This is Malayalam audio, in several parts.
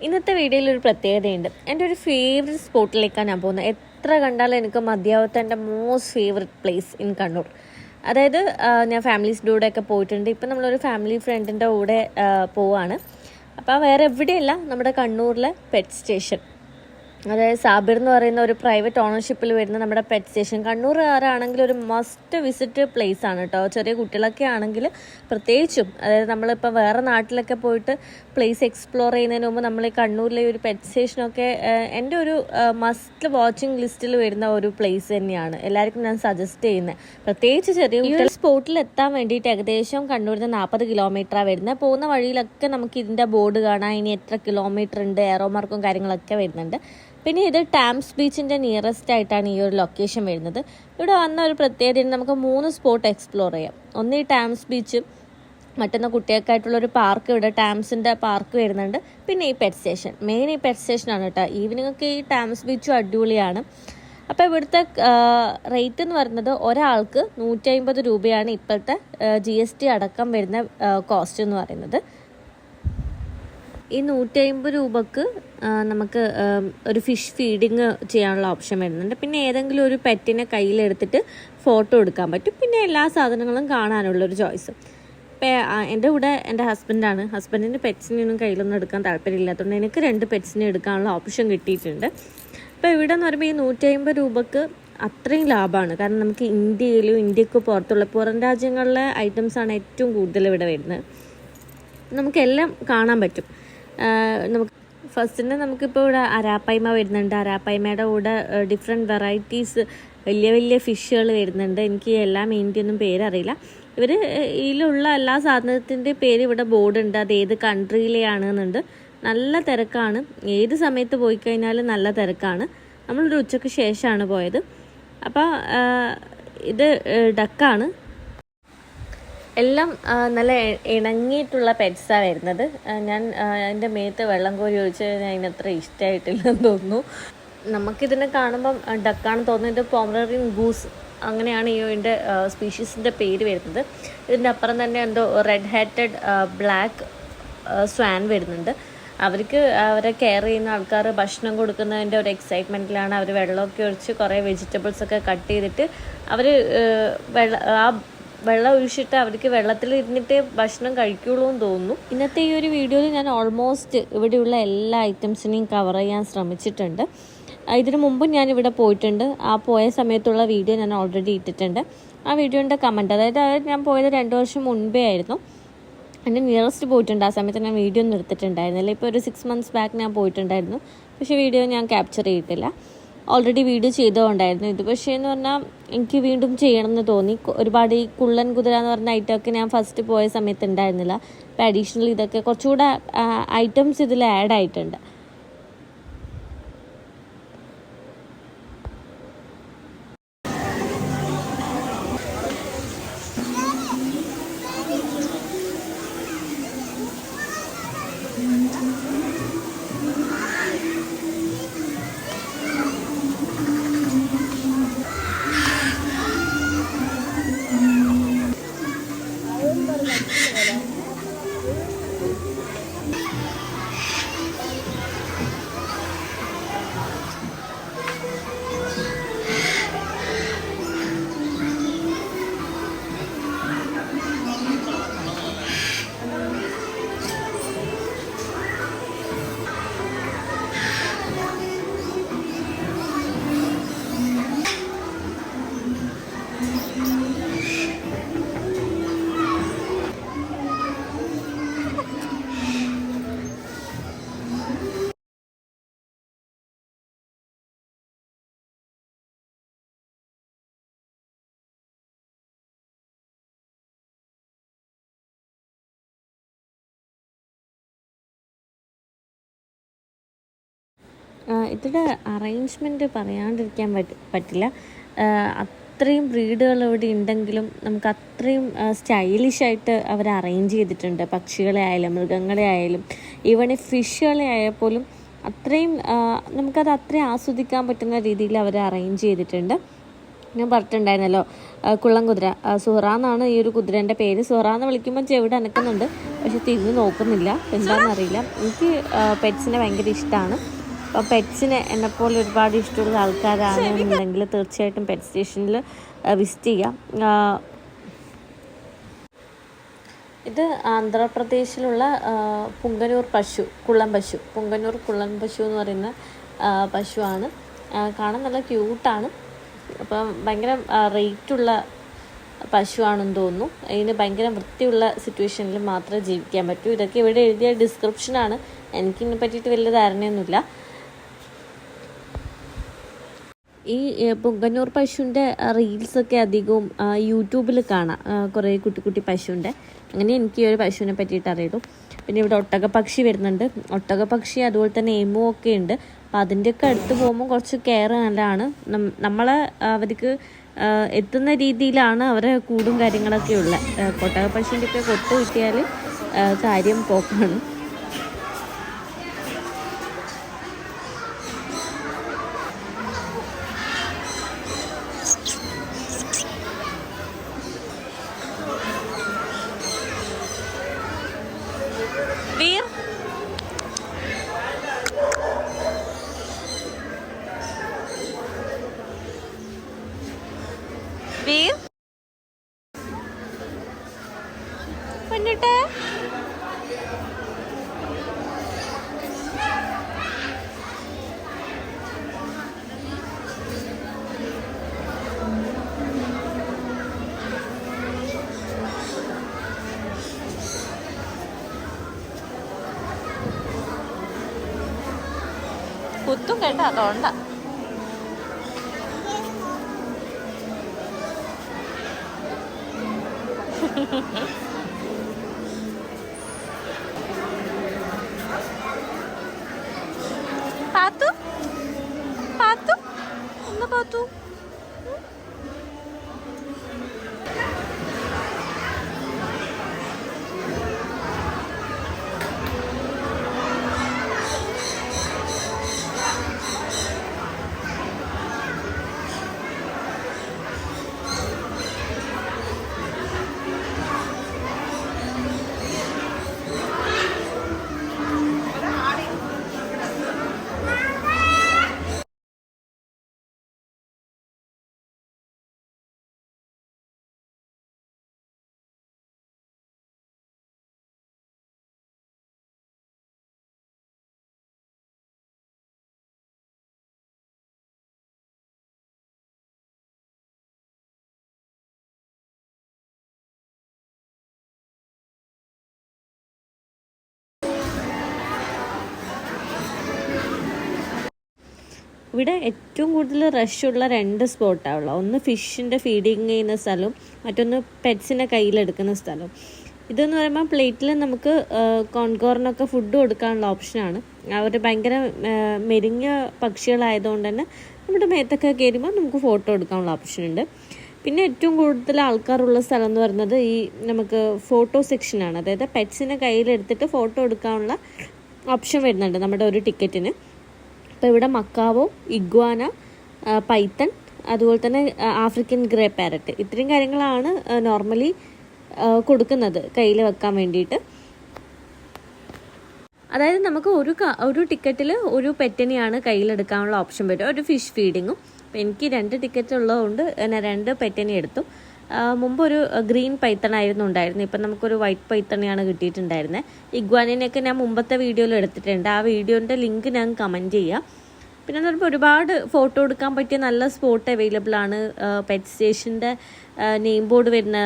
ഇന്നത്തെ വീഡിയോയിൽ ഒരു പ്രത്യേകതയുണ്ട്. എൻ്റെ ഒരു ഫേവറേറ്റ് സ്പോട്ടിലേക്കാണ് ഞാൻ പോകുന്നത്. എത്ര കണ്ടാലും എനിക്ക് മതിയാവാത്ത എൻ്റെ most favourite place in Kannur. അതായത് ഞാൻ ഫാമിലീസിൻ്റെ കൂടെയൊക്കെ പോയിട്ടുണ്ട്. ഇപ്പം നമ്മളൊരു ഫാമിലി ഫ്രണ്ടിൻ്റെ കൂടെ പോവാണ്. അപ്പോൾ വേറെ എവിടെയല്ല, നമ്മുടെ കണ്ണൂരിലെ പെറ്റ് സ്റ്റേഷൻ, അതായത് സാബിർ എന്ന് പറയുന്ന ഒരു പ്രൈവറ്റ് ഓണർഷിപ്പിൽ വരുന്ന നമ്മുടെ പെറ്റ് സ്റ്റേഷൻ. കണ്ണൂരുകാരാണെങ്കിൽ ഒരു മസ്റ്റ് വിസിറ്റ് പ്ലേസ് ആണ് കേട്ടോ. ചെറിയ കുട്ടികളൊക്കെ ആണെങ്കിൽ പ്രത്യേകിച്ചും, അതായത് നമ്മളിപ്പോൾ വേറെ നാട്ടിലൊക്കെ പോയിട്ട് പ്ലേസ് എക്സ്പ്ലോർ ചെയ്യുന്നതിന് മുമ്പ് നമ്മൾ ഈ കണ്ണൂരിലെ ഒരു പെറ്റ് സ്റ്റേഷനൊക്കെ എൻ്റെ ഒരു മസ്റ്റ് വാച്ചിങ് ലിസ്റ്റിൽ വരുന്ന ഒരു പ്ലേസ് തന്നെയാണ്. എല്ലാവർക്കും ഞാൻ സജസ്റ്റ് ചെയ്യുന്നത്. പ്രത്യേകിച്ച് ചെറിയ കുട്ടികൾ സ്പോട്ടിൽ എത്താൻ വേണ്ടിയിട്ട് ഏകദേശം കണ്ണൂരിൽ നിന്ന് 40 കിലോമീറ്ററാണ് വരുന്നത്. പോകുന്ന വഴിയിലൊക്കെ നമുക്ക് ഇതിൻ്റെ ബോർഡ് കാണാം, ഇനി എത്ര കിലോമീറ്റർ ഉണ്ട്, ഏറോ മാർക്കും കാര്യങ്ങളൊക്കെ വരുന്നുണ്ട്. പിന്നെ ഇത് ടാംസ് ബീച്ചിൻ്റെ നിയറസ്റ്റ് ആയിട്ടാണ് ഈ ഒരു ലൊക്കേഷൻ വരുന്നത്. ഇവിടെ വന്ന ഒരു പ്രത്യേകത, നമുക്ക് 3 സ്പോട്ട് എക്സ്പ്ലോർ ചെയ്യാം. ഒന്ന് ഈ ടാംസ് ബീച്ചും, മറ്റൊന്ന് കുട്ടികൾക്കായിട്ടുള്ളൊരു പാർക്ക്, ഇവിടെ ടാംസിൻ്റെ പാർക്ക് വരുന്നുണ്ട്. പിന്നെ ഈ പെറ്റ് സ്റ്റേഷൻ, മെയിൻ ഈ പെറ്റ് സ്റ്റേഷനാണ് കേട്ടോ. ഈവനിങ് ഒക്കെ ഈ ടാംസ് ബീച്ചും അടിപൊളിയാണ്. അപ്പോൾ ഇവിടുത്തെ റേറ്റ് എന്ന് പറയുന്നത് ഒരാൾക്ക് 150 രൂപയാണ് ഇപ്പോഴത്തെ GST അടക്കം വരുന്ന കോസ്റ്റ് എന്ന് പറയുന്നത്. ഈ 150 രൂപക്ക് നമുക്ക് ഒരു ഫിഷ് ഫീഡിങ് ചെയ്യാനുള്ള ഓപ്ഷൻ വരുന്നുണ്ട്. പിന്നെ ഏതെങ്കിലും ഒരു പെറ്റിനെ കയ്യിലെടുത്തിട്ട് ഫോട്ടോ എടുക്കാൻ പറ്റും. പിന്നെ എല്ലാ സാധനങ്ങളും കാണാനുള്ളൊരു ചോയ്സും. ഇപ്പം എൻ്റെ കൂടെ എൻ്റെ ഹസ്ബൻഡാണ്. ഹസ്ബൻഡിൻ്റെ പെറ്റ്സിനെയൊന്നും കയ്യിലൊന്നും എടുക്കാൻ താല്പര്യമില്ലാത്തതുകൊണ്ട് എനിക്ക് 2 പെറ്റ്സിനെ എടുക്കാനുള്ള ഓപ്ഷൻ കിട്ടിയിട്ടുണ്ട്. അപ്പോൾ ഇവിടെ എന്ന് പറയുമ്പോൾ ഈ 150 രൂപക്ക് അത്രയും ലാഭമാണ്. കാരണം നമുക്ക് ഇന്ത്യക്ക് പുറത്തുള്ള പുറം രാജ്യങ്ങളിലെ ഐറ്റംസാണ് ഏറ്റവും കൂടുതൽ ഇവിടെ വരുന്നത്. നമുക്കെല്ലാം കാണാൻ പറ്റും. നമുക്ക് ഫസ്റ്റിന് നമുക്കിപ്പോൾ ഇവിടെ അരാപ്പയ്മ വരുന്നുണ്ട്. അരാപ്പയ്മയുടെ കൂടെ ഡിഫറെൻറ്റ് വെറൈറ്റീസ് വലിയ വലിയ ഫിഷുകൾ വരുന്നുണ്ട്. എനിക്ക് എല്ലാ മീനിൻ്റെയൊന്നും പേരറിയില്ല. ഇവർ ഇതിലുള്ള എല്ലാ സാധനത്തിൻ്റെ പേര് ഇവിടെ ബോർഡുണ്ട്, അത് ഏത് കൺട്രിയിലെയാണെന്നുണ്ട്. നല്ല തിരക്കാണ്. ഏത് സമയത്ത് പോയി കഴിഞ്ഞാലും നല്ല തിരക്കാണ്. നമ്മളൊരു ഉച്ചയ്ക്ക് ശേഷമാണ് പോയത്. അപ്പോൾ ഇത് ഡക്കാണ്. എല്ലാം നല്ല ഇണങ്ങിയിട്ടുള്ള പെറ്റ്സാണ് വരുന്നത്. ഞാൻ എൻ്റെ മേത്ത് വെള്ളം കോരി ഒഴിച്ച് കഴിഞ്ഞാൽ അതിനത്ര ഇഷ്ടമായിട്ടില്ലെന്ന് തോന്നുന്നു. നമുക്കിതിനെ കാണുമ്പം ഡക്കാണ് തോന്നുന്നത്. പോമറേനിയൻ ഗൂസ് അങ്ങനെയാണ് ഇതിൻ്റെ സ്പീഷീസിൻ്റെ പേര് വരുന്നത്. ഇതിൻ്റെ അപ്പുറം തന്നെ എന്തോ റെഡ് ഹാറ്റഡ് ബ്ലാക്ക് സ്വാൻ വരുന്നുണ്ട്. അവർക്ക് അവരെ കെയർ ചെയ്യുന്ന ആൾക്കാർ ഭക്ഷണം കൊടുക്കുന്നതിൻ്റെ ഒരു എക്സൈറ്റ്മെൻറ്റിലാണ്. അവർ വെള്ളമൊക്കെ ഒഴിച്ച് കുറേ വെജിറ്റബിൾസൊക്കെ കട്ട് ചെയ്തിട്ട് അവർ വെള്ളം ഒഴിച്ചിട്ട് അവർക്ക് വെള്ളത്തിൽ ഇരുന്നിട്ട് ഭക്ഷണം കഴിക്കുള്ളൂ എന്ന് തോന്നുന്നു. ഇന്നത്തെ ഈ ഒരു വീഡിയോയിൽ ഞാൻ ഓൾമോസ്റ്റ് ഇവിടെയുള്ള എല്ലാ ഐറ്റംസിനെയും കവർ ചെയ്യാൻ ശ്രമിച്ചിട്ടുണ്ട്. ഇതിനു മുമ്പും ഞാൻ ഇവിടെ പോയിട്ടുണ്ട്. ആ പോയ സമയത്തുള്ള വീഡിയോ ഞാൻ ഓൾറെഡി ഇട്ടിട്ടുണ്ട്. ആ വീഡിയോൻ്റെ കമൻറ്റ്, അതായത് ഞാൻ പോയത് 2 വർഷം മുൻപേ ആയിരുന്നു. എൻ്റെ നിയറസ്റ്റ് പോയിട്ടുണ്ട്. ആ സമയത്ത് ഞാൻ വീഡിയോ ഒന്നും എടുത്തിട്ടുണ്ടായിരുന്നില്ല. ഇപ്പോൾ ഒരു 6 months ബാക്ക് ഞാൻ പോയിട്ടുണ്ടായിരുന്നു. പക്ഷേ വീഡിയോ ഞാൻ ക്യാപ്ചർ ചെയ്തിട്ടില്ല. ഓൾറെഡി വീഡിയോ ചെയ്തുകൊണ്ടായിരുന്നു ഇത്. പക്ഷേ എന്ന് പറഞ്ഞാൽ എനിക്ക് വീണ്ടും ചെയ്യണമെന്ന് തോന്നി. ഒരുപാട് ഈ കുള്ളൻ കുതിര എന്ന് പറഞ്ഞ ഐറ്റമൊക്കെ ഞാൻ ഫസ്റ്റ് പോയ സമയത്ത് ഉണ്ടായിരുന്നില്ല. അപ്പോൾ അഡീഷണൽ ഇതൊക്കെ കുറച്ചുകൂടെ ഐറ്റംസ് ഇതിൽ ആഡ് ആയിട്ടുണ്ട്. ഇതിൻ്റെ അറേഞ്ച്മെൻറ്റ് പറയാണ്ടിരിക്കാൻ പറ്റില്ല. അത്രയും ബ്രീഡുകൾ ഇവിടെ ഉണ്ടെങ്കിലും നമുക്ക് അത്രയും സ്റ്റൈലിഷായിട്ട് അവർ അറേഞ്ച് ചെയ്തിട്ടുണ്ട്. പക്ഷികളെ ആയാലും മൃഗങ്ങളെ ആയാലും ഈവൺ ഈ ഫിഷുകളെ ആയാൽപ്പോലും അത്രയും നമുക്കത് അത്രയും ആസ്വദിക്കാൻ പറ്റുന്ന രീതിയിൽ അവർ അറേഞ്ച് ചെയ്തിട്ടുണ്ട്. ഞാൻ പറഞ്ഞിട്ടുണ്ടായിരുന്നല്ലോ കുള്ളം കുതിര, സുഹറ എന്നാണ് ഈ ഒരു കുതിരേൻ്റെ പേര്. സുഹറ എന്ന് വിളിക്കുമ്പോൾ ചെവിടെ അനക്കുന്നുണ്ട്, പക്ഷെ തിരിഞ്ഞ് നോക്കുന്നില്ല, എന്താണെന്നറിയില്ല. എനിക്ക് പെറ്റ്സിനെ ഭയങ്കര ഇഷ്ടമാണ്. അപ്പോൾ പെറ്റ്സിനെ എന്നെപ്പോലെ ഒരുപാട് ഇഷ്ടമുള്ള ആൾക്കാരാണെന്നുണ്ടെങ്കിൽ തീർച്ചയായിട്ടും പെറ്റ് സ്റ്റേഷനിൽ വിസിറ്റ് ചെയ്യാം. ഇത് ആന്ധ്രാപ്രദേശിലുള്ള പുംഗനൂർ കുള്ളൻ പശു എന്ന് പറയുന്ന പശുവാണ്. കാണാൻ നല്ല ക്യൂട്ടാണ്. അപ്പം ഭയങ്കര റേറ്റുള്ള പശുവാണെന്ന് തോന്നുന്നു. ഇതിന് ഭയങ്കര വൃത്തിയുള്ള സിറ്റുവേഷനിൽ മാത്രമേ ജീവിക്കാൻ പറ്റൂ. ഇതൊക്കെ ഇവിടെ എഴുതിയ ഡിസ്ക്രിപ്ഷനാണ്, എനിക്കിതിനെ പറ്റിയിട്ട് വലിയ ധാരണയൊന്നുമില്ല. ഈ പുംഗനൂർ പശുവിൻ്റെ റീൽസൊക്കെ അധികവും യൂട്യൂബിൽ കാണാം, കുറേ കുട്ടി പശുവിൻ്റെ. അങ്ങനെ എനിക്ക് ഈ ഒരു പശുവിനെ പറ്റിയിട്ട് അറിയുള്ളൂ. പിന്നെ ഇവിടെ ഒട്ടകപ്പക്ഷി വരുന്നുണ്ട്. ഒട്ടകപ്പക്ഷി അതുപോലെ തന്നെ എമു ഒക്കെ ഉണ്ട്. അപ്പോൾ അതിൻ്റെയൊക്കെ അടുത്ത് പോകുമ്പോൾ കുറച്ച് കെയർ നല്ലതാണ്. നമ്മളെ അവർക്ക് എത്തുന്ന രീതിയിലാണ് അവരെ കൂടും കാര്യങ്ങളൊക്കെ ഉള്ളത്. ഒട്ടകപ്പശുവിൻ്റെയൊക്കെ കൊത്ത് കിട്ടിയാൽ കാര്യം പോക്കാണ്. വീർ വീർ പൊന്നിട്ടെ കുത്തും കേട്ടോ, അതുകൊണ്ടാ. പാത്തു പാത്തു ഒന്ന് പാത്തു ഇവിടെ ഏറ്റവും കൂടുതൽ റഷുള്ള 2 സ്പോട്ടാണുള്ളത്. ഒന്ന് ഫിഷിൻ്റെ ഫീഡിങ് ചെയ്യുന്ന സ്ഥലവും മറ്റൊന്ന് പെറ്റ്സിനെ കയ്യിലെടുക്കുന്ന സ്ഥലവും. ഇതെന്ന് പറയുമ്പോൾ പ്ലേറ്റിൽ നമുക്ക് കോൺകോറിനൊക്കെ ഫുഡ് കൊടുക്കാനുള്ള ഓപ്ഷനാണ്. അവർ ഭയങ്കര മെലിഞ്ഞ പക്ഷികളായതുകൊണ്ട് തന്നെ നമ്മുടെ മേത്തൊക്കെ കയറുമ്പോൾ നമുക്ക് ഫോട്ടോ എടുക്കാനുള്ള ഓപ്ഷനുണ്ട്. പിന്നെ ഏറ്റവും കൂടുതൽ ആൾക്കാരുള്ള സ്ഥലം എന്ന് പറയുന്നത് ഈ നമുക്ക് ഫോട്ടോ സെക്ഷനാണ്. അതായത് പെറ്റ്സിനെ കയ്യിലെടുത്തിട്ട് ഫോട്ടോ എടുക്കാനുള്ള ഓപ്ഷൻ വരുന്നുണ്ട് നമ്മുടെ ഒരു ടിക്കറ്റിന്. അപ്പോൾ ഇവിടെ മക്കാവോ, ഇഗ്വാന, പൈത്തൺ, അതുപോലെ തന്നെ ആഫ്രിക്കൻ ഗ്രേ പാരറ്റ്, ഇത്രയും കാര്യങ്ങളാണ് നോർമലി കൊടുക്കുന്നത് കയ്യിൽ വെക്കാൻ വേണ്ടിയിട്ട്. അതായത് നമുക്ക് ഒരു ടിക്കറ്റിൽ ഒരു പെറ്റിനെയാണ് കയ്യിലെടുക്കാനുള്ള ഓപ്ഷൻ വരും, ഒരു ഫിഷ് ഫീഡിങ്ങും. അപ്പോൾ എനിക്ക് 2 ടിക്കറ്റ് ഉള്ളതുകൊണ്ട് ഞാൻ 2 പെറ്റിനെ എടുത്തു. മുമ്പൊരു ഗ്രീൻ പൈത്തണായിരുന്നു ഉണ്ടായിരുന്നത്, ഇപ്പം നമുക്കൊരു വൈറ്റ് പൈത്തണയാണ് കിട്ടിയിട്ടുണ്ടായിരുന്നത്. ഇഗ്വാനിനെയൊക്കെ ഞാൻ മുമ്പത്തെ വീഡിയോയിൽ എടുത്തിട്ടുണ്ട്, ആ വീഡിയോൻ്റെ ലിങ്ക് ഞാൻ കമൻറ്റ് ചെയ്യാം. പിന്നെ എന്ന് പറയുമ്പോൾ ഒരുപാട് ഫോട്ടോ എടുക്കാൻ പറ്റിയ നല്ല സ്പോട്ട് അവൈലബിൾ ആണ്. പെറ്റ് സ്റ്റേഷൻ്റെ നെയിം ബോർഡ് വരുന്ന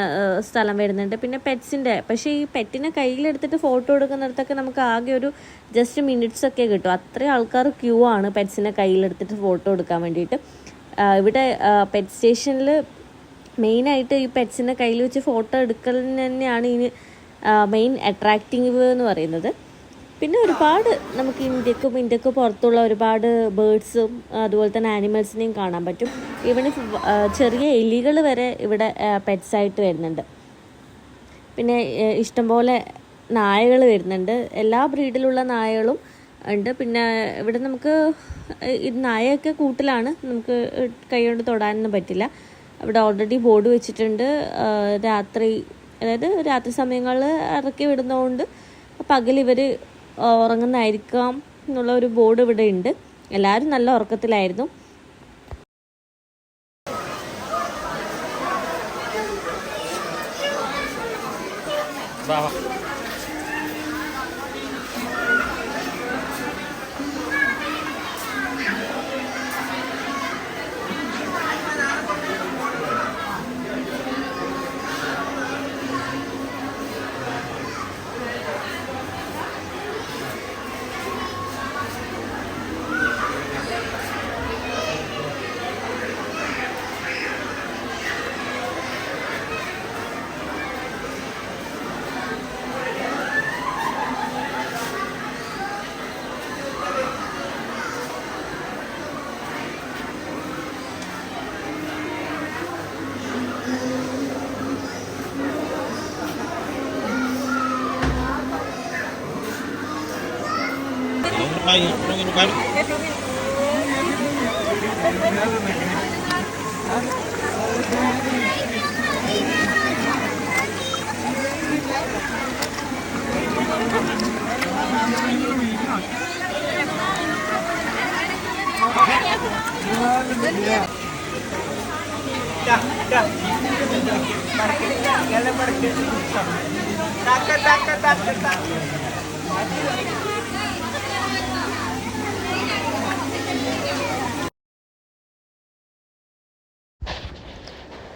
സ്ഥലം വരുന്നുണ്ട്. പിന്നെ പെറ്റ്സിൻ്റെ, പക്ഷേ ഈ പെറ്റിനെ കയ്യിലെടുത്തിട്ട് ഫോട്ടോ എടുക്കുന്നിടത്തൊക്കെ നമുക്ക് ആകെ ഒരു ജസ്റ്റ് മിനിറ്റ്സ് ഒക്കെ കിട്ടും. അത്രയും ആൾക്കാർ ക്യൂ ആണ് പെറ്റ്സിനെ കയ്യിലെടുത്തിട്ട് ഫോട്ടോ എടുക്കാൻ വേണ്ടിയിട്ട്. ഇവിടെ പെറ്റ് സ്റ്റേഷനിൽ മെയിനായിട്ട് ഈ പെറ്റ്സിനെ കയ്യിൽ വെച്ച് ഫോട്ടോ എടുക്കലിന് തന്നെയാണ് ഈ മെയിൻ അട്രാക്റ്റീവ് എന്ന് പറയുന്നത്. പിന്നെ ഒരുപാട് നമുക്ക് ഇന്ത്യക്ക് പുറത്തുള്ള ഒരുപാട് ബേർഡ്സും അതുപോലെ തന്നെ ആനിമൽസിനെയും കാണാൻ പറ്റും. ഈവൻ ചെറിയ എലികൾ വരെ ഇവിടെ പെറ്റ്സായിട്ട് വരുന്നുണ്ട്. പിന്നെ ഇഷ്ടംപോലെ നായകൾ വരുന്നുണ്ട്, എല്ലാ ബ്രീഡിലുള്ള നായകളും ഉണ്ട്. പിന്നെ ഇവിടെ നമുക്ക് നായയൊക്കെ കൂട്ടിലാണ്, നമുക്ക് കൈ കൊണ്ട് തൊടാനൊന്നും പറ്റില്ല. അവിടെ ഓൾറെഡി ബോർഡ് വെച്ചിട്ടുണ്ട്. രാത്രി, അതായത് രാത്രി സമയങ്ങളിൽ ഇറക്കി വിടുന്നതുകൊണ്ട് പകൽ ഇവർ ഉറങ്ങുന്നതായിരിക്കാം എന്നുള്ള ഒരു ബോർഡ് ഇവിടെ ഉണ്ട്. എല്ലാവരും നല്ല ഉറക്കത്തിലായിരുന്നു.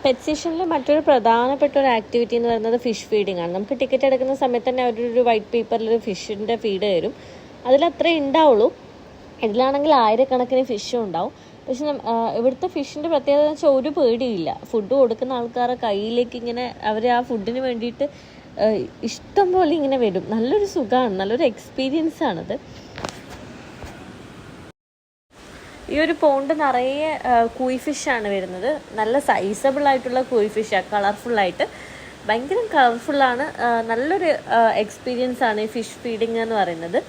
പെറ്റ് സ്റ്റേഷനിൽ മറ്റൊരു പ്രധാനപ്പെട്ട ഒരു ആക്ടിവിറ്റി എന്ന് പറയുന്നത് ഫിഷ് ഫീഡിംഗ് ആണ്. നമുക്ക് ടിക്കറ്റ് എടുക്കുന്ന സമയത്ത് തന്നെ അവരൊരു വൈറ്റ് പേപ്പറിലൊരു ഫിഷിൻ്റെ ഫീഡ് തരും. അതിലത്രേ ഉണ്ടാവുള്ളൂ. ഇതിലാണെങ്കിൽ ആയിരക്കണക്കിന് ഫിഷും ഉണ്ടാവും. പക്ഷെ ഇവിടുത്തെ ഫിഷിൻ്റെ പ്രത്യേകത എന്ന് വെച്ചാൽ ഒരു പേടിയില്ല. ഫുഡ് കൊടുക്കുന്ന ആൾക്കാരുടെ കയ്യിലേക്ക് ഇങ്ങനെ അവർ ആ ഫുഡിന് വേണ്ടിയിട്ട് ഇഷ്ടം പോലെ ഇങ്ങനെ വരും. നല്ലൊരു സുഖമാണ്, നല്ലൊരു എക്സ്പീരിയൻസ് ആണത്. ഈ ഒരു പോണ്ട് നിറയെ കൂയ് ഫിഷാണ് വരുന്നത്. നല്ല സൈസബിൾ ആയിട്ടുള്ള കൂയ് ഫിഷാണ്, കളർഫുള്ളായിട്ട് ഭയങ്കര കളർഫുള്ളാണ്. നല്ലൊരു എക്സ്പീരിയൻസ് ആണ് ഈ ഫിഷ് ഫീഡിങ് എന്ന് പറയുന്നത്.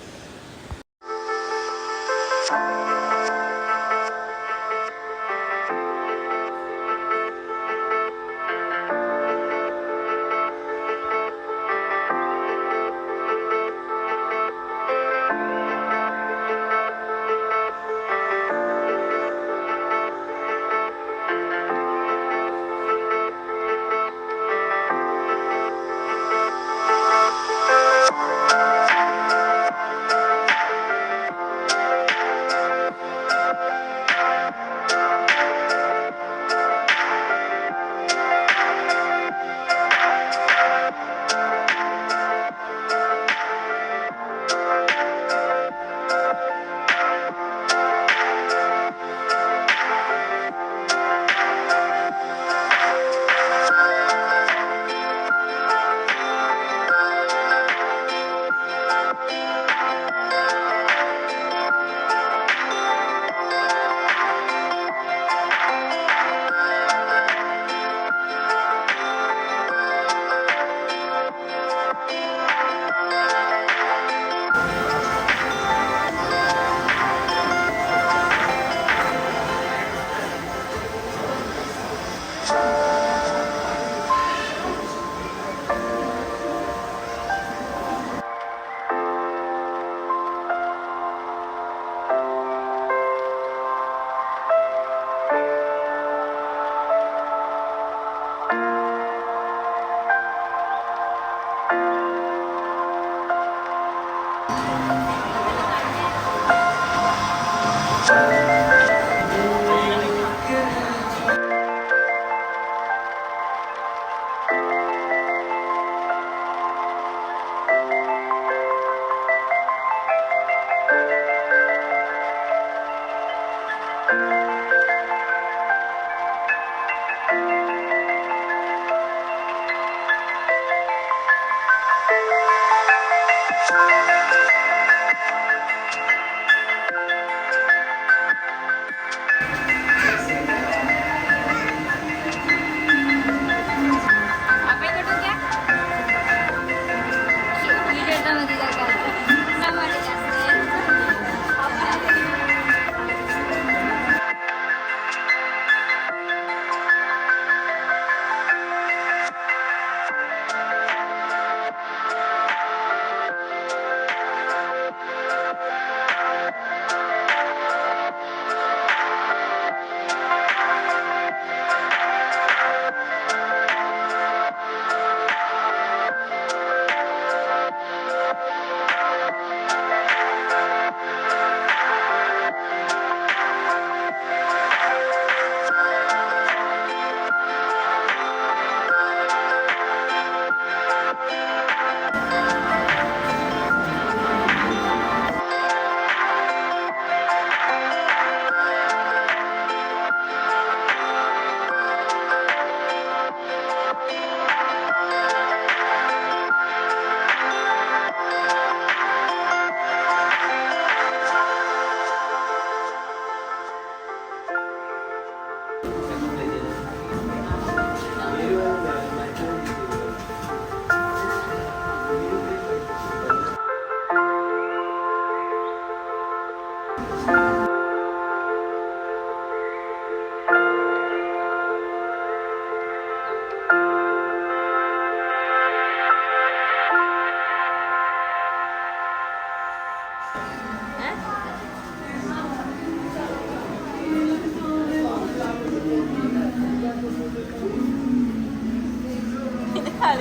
കളി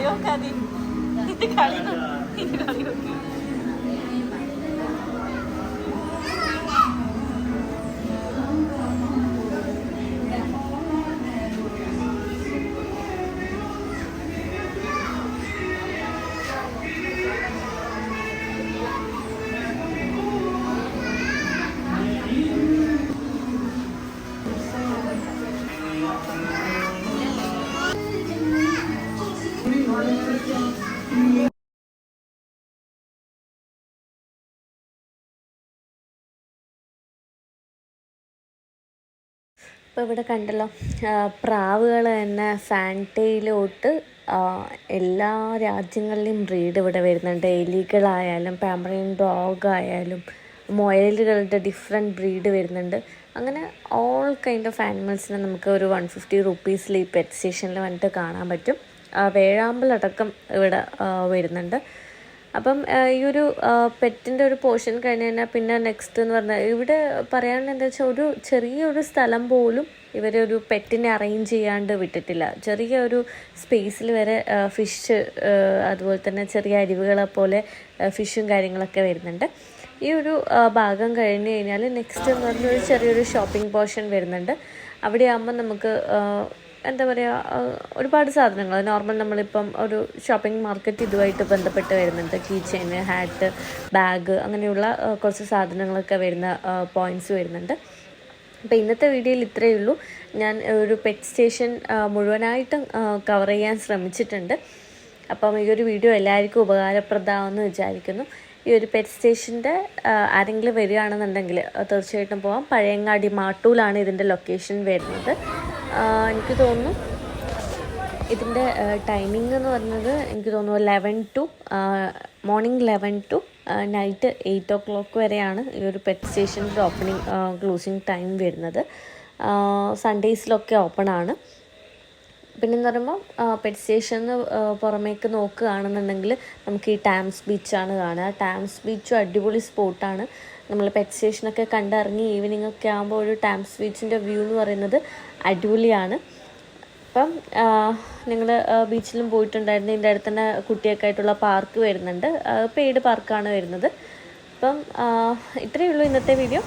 നോക്കാതെ കളി കളി നോക്കി. ഇപ്പോൾ ഇവിടെ കണ്ടല്ലോ, പ്രാവുകൾ തന്നെ ഫാൻറ്റയിലോട്ട് എല്ലാ രാജ്യങ്ങളിലെയും ബ്രീഡ് ഇവിടെ വരുന്നുണ്ട്. എലികളായാലും പാമ്പറിൻ ഡോഗ് ആയാലും മുയലുകളുടെ ഡിഫറെൻറ്റ് ബ്രീഡ് വരുന്നുണ്ട്. അങ്ങനെ ഓൾ കൈൻഡ് ഓഫ് ആനിമൽസിനെ നമുക്ക് ഒരു 150 റുപ്പീസിൽ ഈ പെറ്റ് സ്റ്റേഷനിൽ വന്നിട്ട് കാണാൻ പറ്റും. വേഴാമ്പലടക്കം ഇവിടെ വരുന്നുണ്ട്. അപ്പം ഈ ഒരു പെറ്റിൻ്റെ ഒരു പോർഷൻ കഴിഞ്ഞ് കഴിഞ്ഞാൽ പിന്നെ നെക്സ്റ്റ് എന്ന് പറഞ്ഞാൽ ഇവിടെ പറയാനുള്ള എന്താ വെച്ചാൽ ഒരു ചെറിയൊരു സ്ഥലം പോലും ഇവരൊരു പെറ്റിനെ അറേഞ്ച് ചെയ്യാണ്ട് വിട്ടിട്ടില്ല. ചെറിയൊരു സ്പേസിൽ വരെ ഫിഷ്, അതുപോലെ തന്നെ ചെറിയ അരിവുകളെ പോലെ ഫിഷും കാര്യങ്ങളൊക്കെ വരുന്നുണ്ട്. ഈ ഒരു ഭാഗം കഴിഞ്ഞ് കഴിഞ്ഞാൽ നെക്സ്റ്റ് എന്ന് പറഞ്ഞാൽ ഒരു ചെറിയൊരു ഷോപ്പിംഗ് പോർഷൻ വരുന്നുണ്ട്. അവിടെ ആകുമ്പോൾ നമുക്ക് എന്താ പറയുക, ഒരുപാട് സാധനങ്ങൾ നോർമൽ നമ്മളിപ്പം ഒരു ഷോപ്പിംഗ് മാർക്കറ്റ് ഇതുമായിട്ട് ബന്ധപ്പെട്ട് വരുന്നുണ്ട്. കീ ചെയിൻ, ഹാറ്റ്, ബാഗ്, അങ്ങനെയുള്ള കുറച്ച് സാധനങ്ങളൊക്കെ വരുന്ന പോയിൻറ്റ്സ് വരുന്നുണ്ട്. അപ്പോൾ ഇന്നത്തെ വീഡിയോയിൽ ഇത്രയേ ഉള്ളൂ. ഞാൻ ഒരു പെറ്റ് സ്റ്റേഷൻ മുഴുവനായിട്ടും കവർ ചെയ്യാൻ ശ്രമിച്ചിട്ടുണ്ട്. അപ്പം ഈ ഒരു വീഡിയോ എല്ലാവർക്കും ഉപകാരപ്രദമാണെന്ന് വിചാരിക്കുന്നു. ഈ ഒരു പെറ്റ് സ്റ്റേഷൻ്റെ ആരെങ്കിലും വരികയാണെന്നുണ്ടെങ്കിൽ തീർച്ചയായിട്ടും പോകാം. പഴയങ്ങാടി മാട്ടൂലാണ് ഇതിൻ്റെ ലൊക്കേഷൻ വരുന്നത്. എനിക്ക് തോന്നുന്നു ഇതിൻ്റെ ടൈമിംഗ് എന്ന് പറഞ്ഞത് എനിക്ക് തോന്നുന്നു 11 to morning 11 to night 8 o'clock വരെയാണ് ഈ ഒരു പെറ്റ് സ്റ്റേഷൻ്റെ ഓപ്പണിംഗ് ക്ലോസിങ് ടൈം വരുന്നത്. സൺഡേയ്സിലൊക്കെ ഓപ്പൺ ആണ്. പിന്നെന്ന് പറയുമ്പോൾ പെറ്റ് സ്റ്റേഷന് പുറമേക്ക് നോക്കുകയാണെന്നുണ്ടെങ്കിൽ നമുക്ക് ഈ ടാംസ് ബീച്ചാണ് കാണുക. ടാംസ് ബീച്ചും അടിപൊളി സ്പോട്ടാണ്. നമ്മൾ പെറ്റ് സ്റ്റേഷനൊക്കെ കണ്ടിറങ്ങി ഈവനിങ് ഒക്കെ ആകുമ്പോൾ ഒരു ടാംസ് ബീച്ചിൻ്റെ വ്യൂ എന്ന് പറയുന്നത് അടിപൊളിയാണ്. അപ്പം നിങ്ങൾ ബീച്ചിലും പോയിട്ടുണ്ടായിരുന്നു. ഇതിൻ്റെ അടുത്ത് തന്നെ കുട്ടിയൊക്കെ ആയിട്ടുള്ള പാർക്ക് വരുന്നുണ്ട്. പെയ്ഡ് പാർക്കാണ് വരുന്നത്. അപ്പം ഇത്രയേ ഉള്ളൂ ഇന്നത്തെ വീഡിയോ.